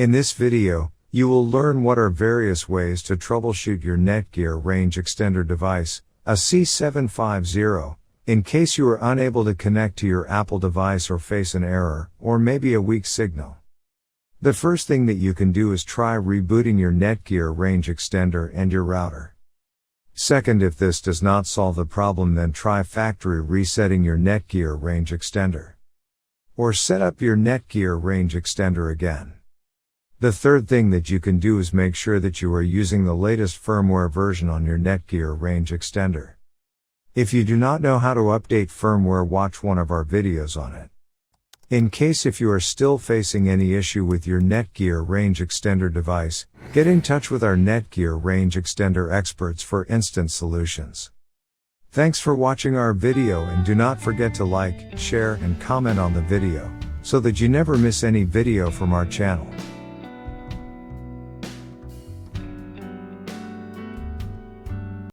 In this video, you will learn what are various ways to troubleshoot your Netgear range extender device, AC750, in case you are unable to connect to your Apple device or face an error, or maybe a weak signal. The first thing that you can do is try rebooting your Netgear range extender and your router. Second, if this does not solve the problem, then try factory resetting your Netgear range extender. Or set up your Netgear range extender again. The third thing that you can do is make sure that you are using the latest firmware version on your Netgear range extender. If you do not know how to update firmware, watch one of our videos on it. In case if you are still facing any issue with your Netgear range extender device, get in touch with our Netgear range extender experts for instant solutions. Thanks for watching our video, and do not forget to like, share and comment on the video, so that you never miss any video from our channel.